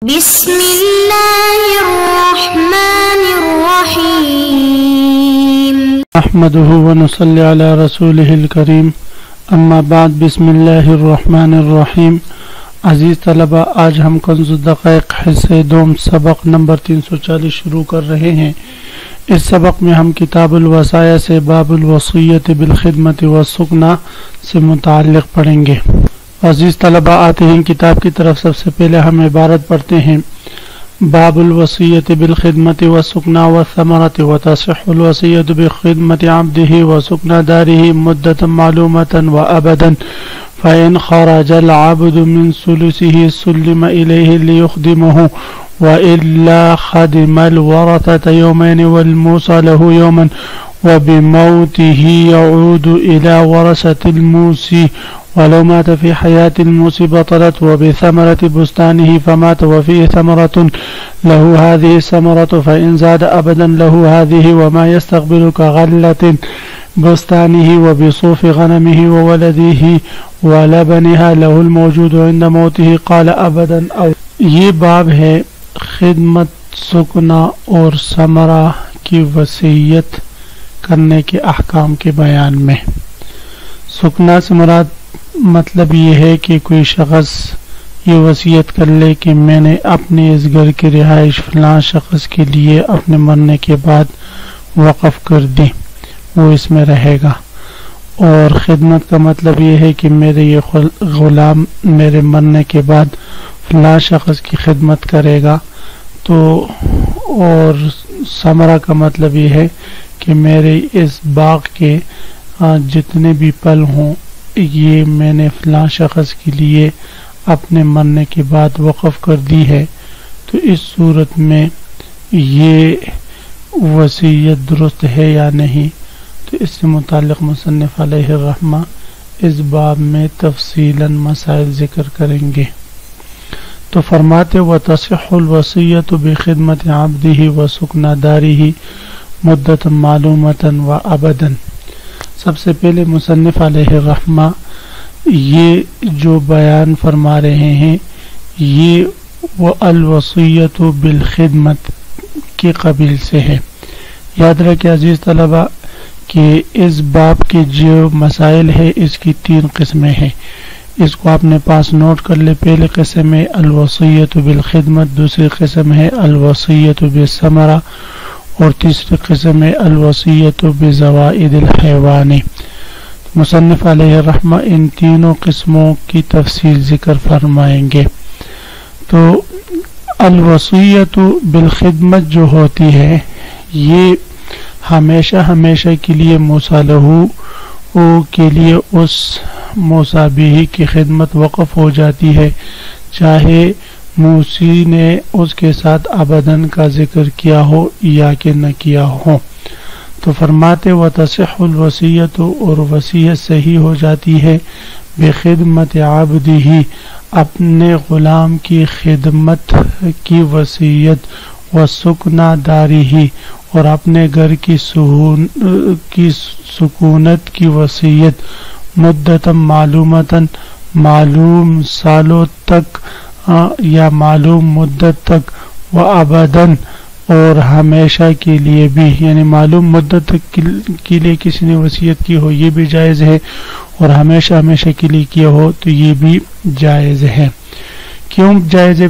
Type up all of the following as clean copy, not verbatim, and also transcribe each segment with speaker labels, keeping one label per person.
Speaker 1: بسم اللہ الرحمن الرحیم
Speaker 2: نحمده ونصلی علی رسوله الکریم اما بعد بسم اللہ الرحمن الرحیم۔ عزیز طلبہ، آج ہم کنز الدقائق حصے دوم سبق نمبر 340 شروع کر رہے ہیں۔ اس سبق میں ہم کتاب الوصایا سے باب الوصیت بالخدمت والسکنہ سے متعلق پڑھیں گے۔ عزیز طلبہ، آتے ہیں کتاب کی طرف۔ سب سے پہلے ہم عبارت پڑھتے ہیں: باب الوصیت بالخدمت والسکنہ والثمرۃ وتصح الوصیت بخدمت عبده وسکنہ دارہ مدۃ معلومۃ وابدا فإن خرج العبد من ثلثه سلم إليه ليخدمه وإلا خدم الورثة يومين والموصى له يوما وبموته يعود إلى ورثة الموصي ولو مات في حياة الموصي بطلت وبثمرة بستانه فمات وفيه ثمرة له هذه الثمرة فإن زاد أبدا له هذه وما يستقبل كغلة بستانه وبصوف غنمه وولده ولبنها له الموجود عند موته قال أبدا أو۔ یہ باب ہے خدمت، سکنہ اور ثمرہ کی وصیت کرنے کے احکام کے بیان میں۔ سکنہ سے مراد مطلب یہ ہے کہ کوئی شخص یہ وصیت کر لے کہ میں نے اپنے اس گھر کی رہائش فلاں شخص کے لیے اپنے مرنے کے بعد وقف کر دی، وہ اس میں رہے گا۔ اور خدمت کا مطلب یہ ہے کہ میرے یہ غلام میرے مرنے کے بعد فلاں شخص کی خدمت کرے گا۔ تو اور ثمرہ کا مطلب یہ ہے کہ میرے اس باغ کے جتنے بھی پھل ہوں یہ میں نے فلاں شخص کے لیے اپنے مرنے کے بعد وقف کر دی ہے۔ تو اس صورت میں یہ وصیت درست ہے یا نہیں، تو اس سے متعلق مصنف علیہ الرحمہ اس باب میں تفصیلاً مسائل ذکر کریں گے۔ تو فرماتے وتصح الوصیت بخدمت عبده وسکنہ دارہ مدۃ معلومۃ وابدا۔ سب سے پہلے مصنف علیہ الرحمہ یہ جو بیان فرما رہے ہیں یہ وہ الوصیت بالخدمت کے قبیل سے ہے۔ یاد رکھیں عزیز طلبہ کہ اس باب کے جو مسائل ہے اس کی 3 قسمیں ہیں۔ اس کو آپ نے پاس نوٹ کر لے۔ پہلی قسم ہے الوصیت بالخدمت، دوسری قسم ہے الوصیت بالثمرہ، اور تیسری قسم ہے الوصیت بزوائد الحیوان۔ مصنف علیہ الرحمہ ان تینوں قسموں کی تفصیل ذکر فرمائیں گے۔ تو الوصیت بالخدمت جو ہوتی ہے یہ ہمیشہ کے لیے موصی لہ کے لیے اس موصی بہ کی خدمت وقف ہو جاتی ہے، چاہے موصی نے اس کے ساتھ ابداً کا ذکر کیا ہو یا کہ نہ کیا ہو۔ تو فرماتے وتصح الوصیت، اور وصیت صحیح ہو جاتی ہے بخدمت عبدہ، اپنے غلام کی خدمت کی وصیت، وسکنہ دارہ، اور اپنے گھر کی سکونت کی وصیت، مدت معلومتاً، معلوم سالوں تک یا معلوم مدت تک، و ابداً، اور ہمیشہ کے لیے بھی، یعنی معلوم مدت تک کے لیے کسی نے وصیت کی ہو یہ بھی جائز ہے، اور ہمیشہ کے لیے کیا ہو تو یہ بھی جائز ہے۔ کیوں جائز ہے؟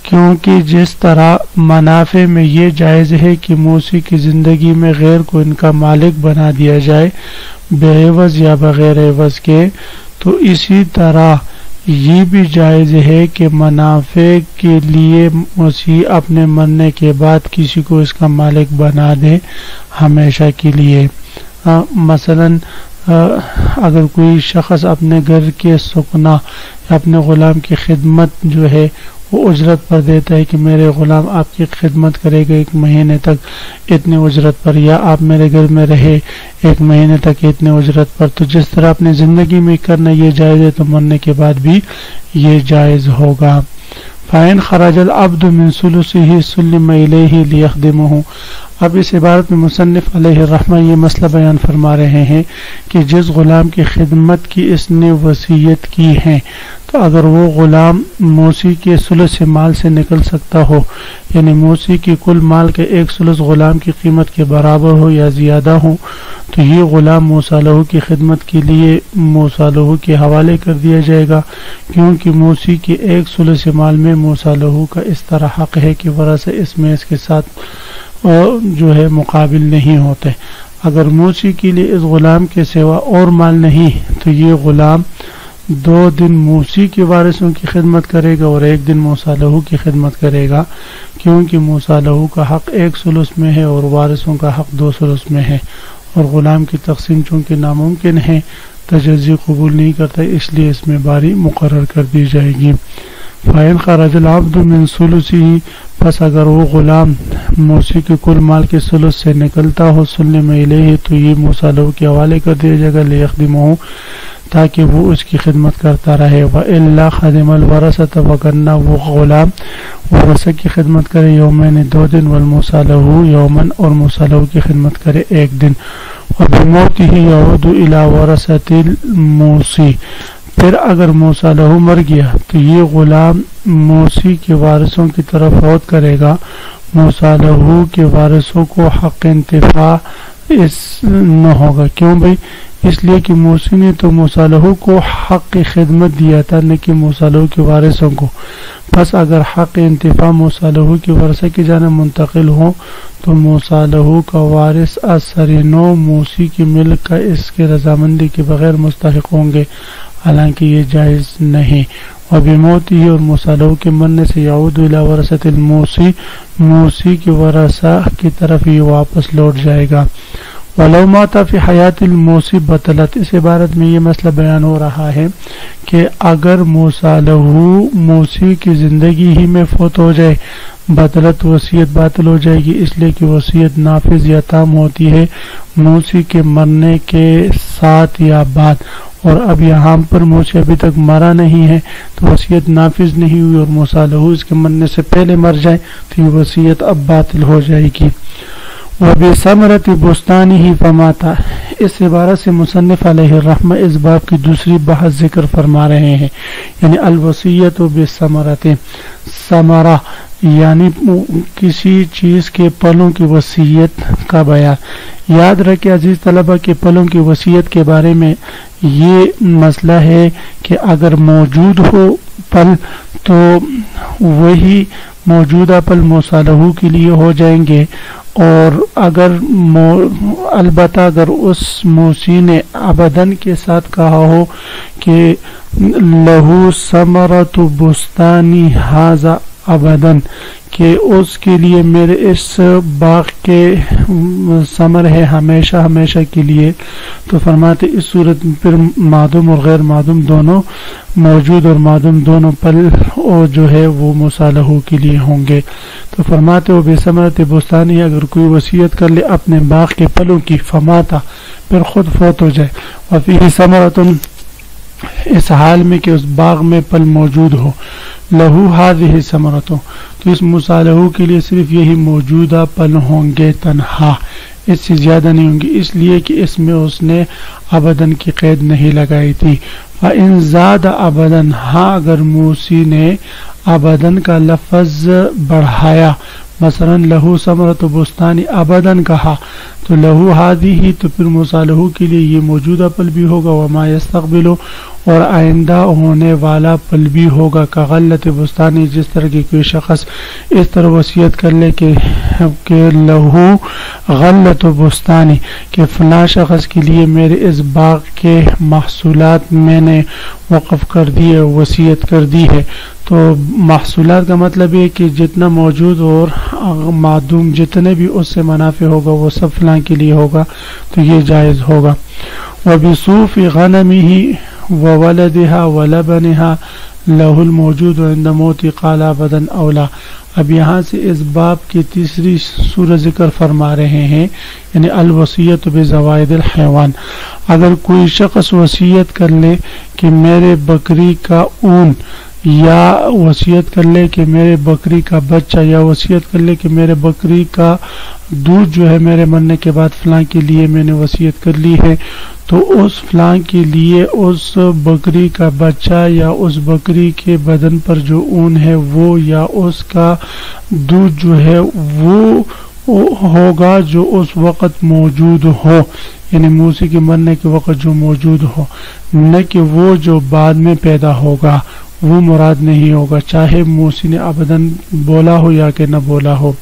Speaker 2: کیونکہ جس طرح منافع میں یہ جائز ہے کہ موصی کی زندگی میں غیر کو ان کا مالک بنا دیا جائے بے عوض یا بغیر عوض کے، تو اسی طرح یہ بھی جائز ہے کہ منافع کے لیے موصی اپنے مرنے کے بعد کسی کو اس کا مالک بنا دے ہمیشہ کے لیے۔ مثلا اگر کوئی شخص اپنے گھر کے سکنہ یا اپنے غلام کی خدمت جو ہے وہ اجرت پر دیتا ہے کہ میرے غلام آپ کی خدمت کرے گا 1 مہینے تک اتنے اجرت پر، یا آپ میرے گھر میں رہے 1 مہینے تک اتنے اجرت پر، تو جس طرح اپنے زندگی میں کرنا یہ جائز ہے تو مرنے کے بعد بھی یہ جائز ہوگا۔ فَإِنْ خَرَجَ الْعَبْدُ مِنْ ثُلُثِهِ سُلِّمَ إِلَيْهِ لِيَخْدِمَهُ۔ اب اس عبارت میں مصنف علیہ الرحمہ یہ مسئلہ بیان فرما رہے ہیں کہ جس غلام کی خدمت کی اس نے وصیت کی ہے تو اگر وہ غلام موسی کے ثلث مال سے نکل سکتا ہو، یعنی موسی کی کل مال کے 1 ثلث غلام کی قیمت کے برابر ہو یا زیادہ ہو، تو یہ غلام موسیٰ لہو کی خدمت کے لیے موسیٰ لہو کے حوالے کر دیا جائے گا، کیونکہ موسی کے 1 ثلث مال میں موسیٰ لہو کا اس طرح حق ہے کہ ورثہ اس میں اس کے ساتھ جو ہے مقابل نہیں ہوتے۔ اگر موسی کے لیے اس غلام کے سوا اور مال نہیں تو یہ غلام 2 دن موسی کے وارثوں کی خدمت کرے گا اور 1 دن موسیٰ لہو کی خدمت کرے گا، کیونکہ موسیٰ لہو کا حق 1 ثلث میں ہے اور وارثوں کا حق 2 ثلث میں ہے، اور غلام کی تقسیم چونکہ ناممکن ہے، تجزی قبول نہیں کرتا، اس لیے اس میں باری مقرر کر دی جائے گی۔ فَإِنْ خَرَجَ الْعَبْدُ مِنْ ثُلُثِهِ، پس اگر وہ غلام موسی کے کل مال کے ثلث سے نکلتا ہو، سلم الیہ، تو یہ موسیٰ لہو کے حوالے کر دیا جائے گا، لیخدمہ، تاکہ وہ اس کی خدمت کرتا رہے۔ وَإِلَّا خَدِمَ الْوَرَثَةَ، وَگرنہ وہ غلام ورثہ کی خدمت کرے یومین 2 دن، والموسیٰ لہو یومن، اور موسیٰ لہو کی خدمت کرے 1 دن۔ وَبِمَوْتِهِ يَعُودُ إِلَى وَرَثَةِ الْمُوصِي، پھر اگر موسیٰ لہو مر گیا تو یہ غلام موسی کے وارثوں کی طرف فوت کرے گا۔ موسیٰ لہو کے وارثوں کو حق انتفاع اس نہ ہوگا، کیوں بھئی؟ اس لیے کہ موسی نے تو موسیٰ لہو کو حق خدمت دیا تھا، نہ کہ موسیٰ لہو کے وارثوں کو۔ پس اگر حق انتفاع موسیٰ لہو کے ورثہ کی جانب منتقل ہو تو موسیٰ لہو کا وارث اثر نو موسی کی ملک کا اس کے رضامندی کے بغیر مستحق ہوں گے، حالانکہ یہ جائز نہیں۔ وبموتہ، اور موسیٰ لہو کے مرنے سے یعود الی ورثۃ الموسی، موسی کے ورثہ کی طرف یہ واپس لوٹ جائے گا۔ وَلَوْ مَاتَ فِي حَيَاةِ الْمُوصِي بَطَلَتْ، اس عبارت میں یہ مسئلہ بیان ہو رہا ہے کہ اگر موسیٰ لہو موسی کی زندگی ہی میں فوت ہو جائے، بطلت، وصیت باطل ہو جائے گی، اس لیے کہ وصیت نافذ یا تام ہوتی ہے موسی کے مرنے کے ساتھ یا بعد، اور اب یہاں پر موسی ابھی تک مرا نہیں ہے تو وصیت نافذ نہیں ہوئی، اور موسیٰ لہو اس کے مرنے سے پہلے مر جائے تو یہ وصیت اب باطل ہو جائے گی۔ وَبِثَمَرَةِ بُسْتَانِهِ فَمَاتَ، اس عبارت سے مصنف علیہ الرحمہ اس باب کی دوسری بحث ذکر فرما رہے ہیں، یعنی الوصیت بِثَمَرَةِ، ثمرہ یعنی کسی چیز کے پھلوں کی وصیت کا بیان۔ یاد رکھیں عزیز طلبہ کہ پھلوں کی وصیت کے بارے میں یہ مسئلہ ہے کہ اگر موجود ہو پھل تو وہی موجودہ پھل موسیٰ لہو کے لیے ہو جائیں گے، اور اگر البتہ اگر اس موسی نے ابداً کے ساتھ کہا ہو کہ لہو ثمرۃ بستانی ھذا ابداً، کہ اس کے لیے میرے اس باغ کے ثمر ہے ہمیشہ ہمیشہ کے لیے، تو فرماتے اس صورت میں پھر معدوم اور غیر معدوم دونوں، موجود اور معدوم دونوں پھل اور جو ہے وہ موسیٰ لہو کے لیے ہوں گے۔ تو فرماتے وہ بے ثمرۃ بستانی، اگر کوئی وصیت کر لے اپنے باغ کے پھلوں کی، فماتا، پھر خود فوت ہو جائے، وفیہ ثمرۃ، اس حال میں کہ اس باغ میں پھل موجود ہو، لہو ہذہ ثمرۃ، تو اس موسیٰ لہو کے لیے صرف یہی موجودہ پھل ہوں گے تنہا، اس سے زیادہ نہیں ہوں گی، اس لیے کہ اس میں اس نے ابداً کی قید نہیں لگائی تھی۔ فَإِن زَادَ ابداً، ہاں اگر موسی نے ابداً کا لفظ بڑھایا، مثلا لہو ثمرۃ بستانی ابداً کہا تو لہو ہذہ، تو پھر موسیٰ لہو کے لیے یہ موجودہ پھل بھی ہوگا، وما یستقبل، اور آئندہ ہونے والا پھل بھی ہوگا، کغلۃ بستانی، جس طرح کی کوئی شخص اس طرح وصیت کر لے کہ لہو غلۃ بستانی، کہ فلاں شخص کے لیے میرے اس باغ کے محصولات میں نے وقف کر دی ہے، وصیت کر دی ہے۔ تو محصولات کا مطلب ہے کہ جتنا موجود اور معدوم جتنے بھی اس سے منافع ہوگا وہ سب فلاں کے لیے ہوگا، تو یہ جائز ہوگا۔ وبصوف غنمه وولدها ولبنها له الموجود عند موت قال ابدا اولا، اب یہاں سے اس باب کی تیسری سورہ ذکر فرما رہے ہیں، یعنی الوصیت بزوائد الحیوان۔ اگر کوئی شخص وصیت کر لے کہ میرے بکری کا اون یا وصیت کر لے کہ میرے بکری کا بچہ، یا وصیت کر لے کہ میرے بکری کا دودھ جو ہے میرے مرنے کے بعد فلاں کے لیے میں نے وصیت کر لی ہے، تو اس فلاں کے لیے اس بکری کا بچہ یا اس بکری کے بدن پر جو اون ہے وہ، یا اس کا دودھ جو ہے وہ ہوگا جو اس وقت موجود ہو، یعنی موسی کے مرنے کے وقت جو موجود ہو، نہ کہ وہ جو بعد میں پیدا ہوگا، وہ مراد نہیں ہوگا، چاہے موسی نے ابداً بولا ہو یا کہ نہ بولا ہو۔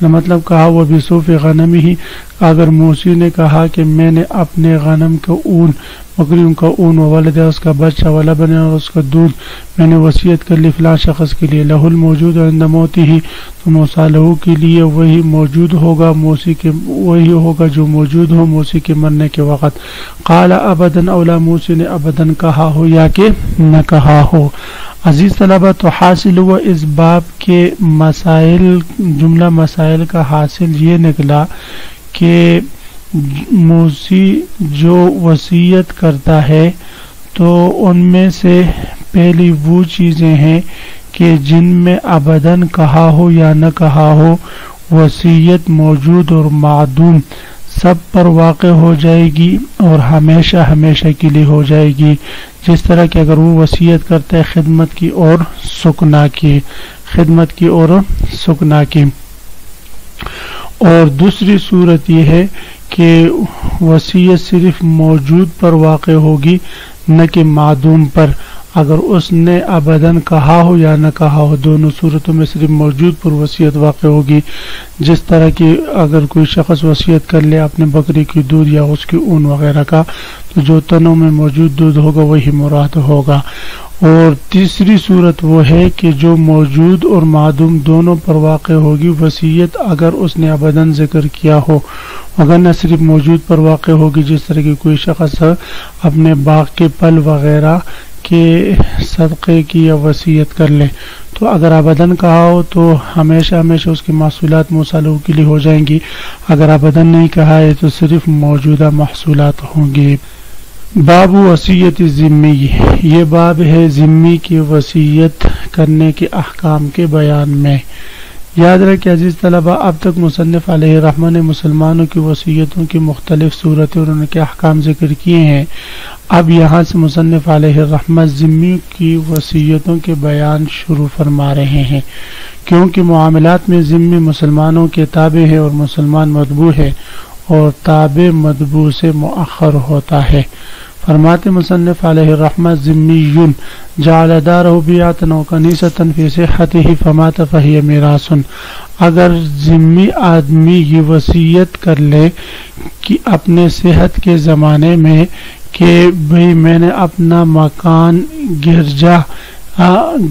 Speaker 2: مطلب کہا وہ بصوف غنم ہی، اگر موسی نے کہا کہ میں نے اپنے غنم کا اون، بکریوں کا اون، ولد اس کا بچہ، ولبن اور اس کا دودھ میں نے وصیت کر لی فلاں شخص کے لیے، لہ الموجود عند موتہ، تو موسیٰ لہو کے لیے وہی موجود ہوگا، موسی کے وہی ہوگا جو موجود ہو موسی کے مرنے کے وقت۔ قال ابداً، اولا موسی نے ابداً کہا ہو یا کہ نہ کہا ہو۔ عزیز طلبہ، تو حاصل ہوا اس باب کے مسائل، جملہ مسائل کا حاصل یہ نکلا کہ موسی جو وصیت کرتا ہے تو ان میں سے پہلی وہ چیزیں ہیں کہ جن میں ابداً کہا ہو یا نہ کہا ہو، وصیت موجود اور معدوم سب پر واقع ہو جائے گی اور ہمیشہ ہمیشہ کے لیے ہو جائے گی، جس طرح کہ اگر وہ وصیت کرتا ہے خدمت کی اور سکنا کی، خدمت کی اور سکنا کی۔ اور دوسری صورت یہ ہے کہ وصیت صرف موجود پر واقع ہوگی نہ کہ معدوم پر، اگر اس نے ابداً کہا ہو یا نہ کہا ہو، دونوں صورتوں میں صرف موجود پر وصیت واقع ہوگی، جس طرح کہ اگر کوئی شخص وصیت کر لے اپنے بکری کی دودھ یا اس کی اون وغیرہ کا، تو جو تنوں میں موجود دودھ ہوگا وہی مراد ہوگا۔ اور تیسری صورت وہ ہے کہ جو موجود اور معدوم دونوں پر واقع ہوگی وصیت، اگر اس نے ابداً ذکر کیا ہو، اگر نہ صرف موجود پر واقع ہوگی، جس طرح کہ کوئی شخص اپنے باغ کے پھل وغیرہ کے صدقے کی یا وصیت کر لے، تو اگر ابداً کہا ہو تو ہمیشہ ہمیشہ اس کی محصولات موسیٰ لہو کے لیے ہو جائیں گی، اگر ابداً نہیں کہا ہے تو صرف موجودہ محصولات ہوں گی۔ باب وصیت ذمی، یہ باب ہے ذمی کی وصیت کرنے کے احکام کے بیان میں۔ یاد رکھیں عزیز طلبہ، اب تک مصنف علیہ الرحمہ نے مسلمانوں کی وصیتوں کی مختلف صورتیں اور ان کے احکام ذکر کیے ہیں۔ اب یہاں سے مصنف علیہ الرحمہ ذمی کی وصیتوں کے بیان شروع فرما رہے ہیں، کیونکہ معاملات میں ذمی مسلمانوں کے تابع ہے اور مسلمان متبوع ہے، اور تابع متبوع سے مؤخر ہوتا ہے۔ فرماتے مصنف علیہ الرحمہ ذمی جعل دارہ بیعۃ و کنیسۃ فی صحتہ فمات فہی میراث، اگر ذمی آدمی یہ وصیت کر لے کہ اپنے صحت کے زمانے میں کہ بھئی میں نے اپنا مکان گرجا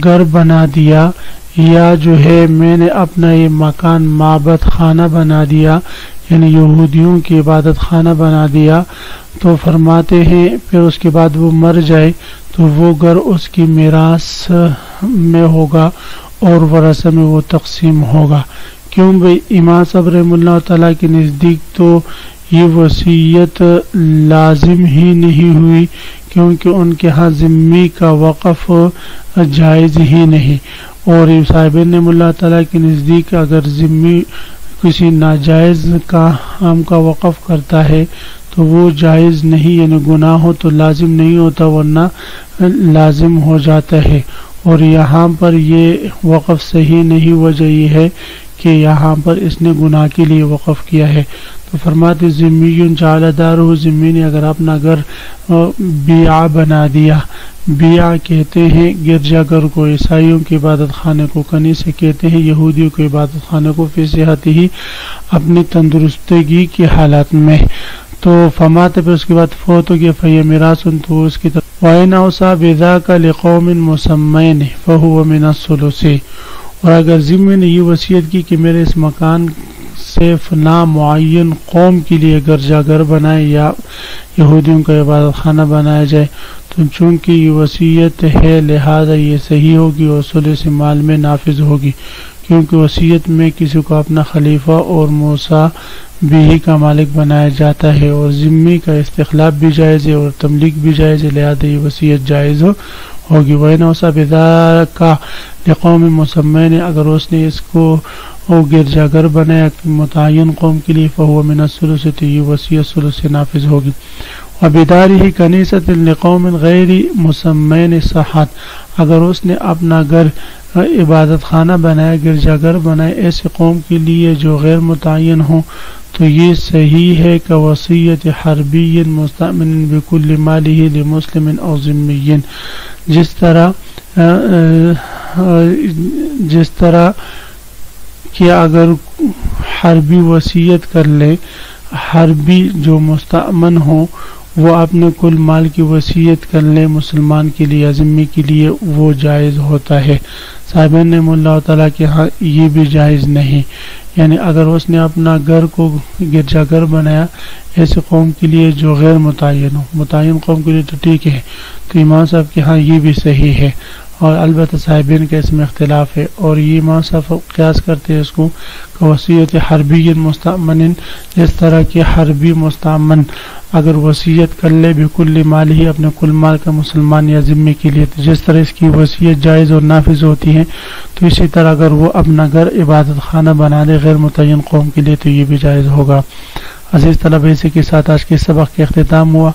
Speaker 2: گھر بنا دیا، یا جو ہے میں نے اپنا یہ مکان معبد خانہ بنا دیا، یعنی یہودیوں کی عبادت خانہ بنا دیا، تو فرماتے ہیں پھر اس کے بعد وہ مر جائے تو وہ گھر اس کی میراث میں ہوگا اور ورثہ میں وہ تقسیم ہوگا۔ کیوں بھئی امام صاحب رحمہ اللہ تعالیٰ کے نزدیک تو یہ وصیت لازم ہی نہیں ہوئی، کیونکہ ان کے ہاں ذمی کا وقف جائز ہی نہیں، اور صاحبین رحمہ اللہ تعالیٰ کے نزدیک اگر ذمی کسی ناجائز کام کا وقف کرتا ہے تو وہ جائز نہیں، یعنی گناہ ہو تو لازم نہیں ہوتا ورنہ لازم ہو جاتا ہے، اور یہاں پر یہ وقف صحیح نہیں، وجہ یہ ہے کہ یہاں پر اس نے گناہ کے لیے وقف کیا ہے۔ تو فرماتے ذمی جعل دارہ، ذمی نے اگر اپنا گھر بیعہ بنا دیا، بیعہ کہتے ہیں گرجا گھر کو، عیسائیوں کی عبادت خانے کو، کنیسے کہتے ہیں یہودیوں کی عبادت خانے کو، فی صحتہ ہی اپنی تندرستگی کی حالت میں، تو فمات پہ اس کے بعد فوت ہو گیا، فہی میراث، تو اس کی طرف وَإِنْ أَوْصَىٰ بِذَاكَ لِقَوْمٍ مُّسَمَّيْنِ فَهُوَ مِنَ الثُّلُثِ، اور اگر ذمی نے یہ وصیت کی کہ میرے اس مکان سے فلاں معین قوم کے لیے گرجا گھر بنائے یا یہودیوں کا عبادت خانہ بنایا جائے، تو چونکہ یہ وصیت ہے لہذا یہ صحیح ہوگی اور ثلث مال میں نافذ ہوگی، کیونکہ وصیت میں کسی کو اپنا خلیفہ اور موسیٰ بھی کا مالک بنایا جاتا ہے، اور ذمی کا استخلاف بھی جائز ہے اور تملیک بھی جائز ہے، لہذا یہ وصیت جائز ہوگی. وَإِنْ أَوْصَى بِذَلِكَ لِقَوْمٍ مُسَمَّيْنِ اگر اس نے اس کو گرجا گھر بنایا متعین قوم کے لیے فَهُوَ مِنَ الثُّلُثِ تو یہ وصیت ثلث سے نافذ ہوگی. وَبِدَارِهِ كَنِيسَةٍ لِقَوْمٍ غَيْرِ مُسَمَّيْنِ صَحَّتْ اگر اس نے اپنا گھر عبادت خانہ بنایا گرجا گھر بنائے ایسے قوم کے لیے جو غیر متعین ہوں تو یہ صحیح ہے کہ وصیت حربی مستأمن بکل مالہ لمسلم او ذمی جس طرح کہ اگر حربی وصیت کر لے حربی جو مستأمن ہو وہ اپنے کل مال کی وصیت کر لے مسلمان کے لیے ذمی کے لیے وہ جائز ہوتا ہے. صاحبین نے اللہ تعالیٰ کے ہاں یہ بھی جائز نہیں یعنی اگر اس نے اپنا گھر کو گرجا گھر بنایا ایسے قوم کے لیے جو غیر متعین ہو متعین قوم کے لیے تو ٹھیک ہے تو امام صاحب کے ہاں یہ بھی صحیح ہے اور البتہ صاحبین کا اس میں اختلاف ہے اور یہ امام صاحب قیاس کرتے ہیں اس کو کہ وصیت حربی مستأمن جس طرح کہ حربی مستأمن اگر وصیت کر لے بکل مال ہی اپنے کل مال کا مسلمان یا ذمے کے لیے تو جس طرح اس کی وصیت جائز اور نافذ ہوتی ہے تو اسی طرح اگر وہ اپنا گھر عبادت خانہ بنا لے غیر متعین قوم کے لیے تو یہ بھی جائز ہوگا. عزیز طلبہ اسی کے ساتھ آج کے سبق کے اختتام ہوا.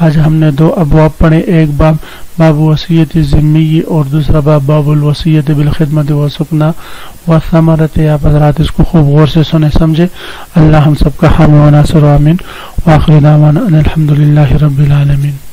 Speaker 2: آج ہم نے 2 ابواب پڑھے ایک باب وصیت ذمی اور دوسرا باب الوصیت بالخدمت والسکنا والثمرۃ. آپ حضرات اس کو خوب غور سے سنے سمجھے. اللہ ہم سب کا حامی و ناصر و آمین. وآخر دعوانا ان الحمد للہ رب العالمین.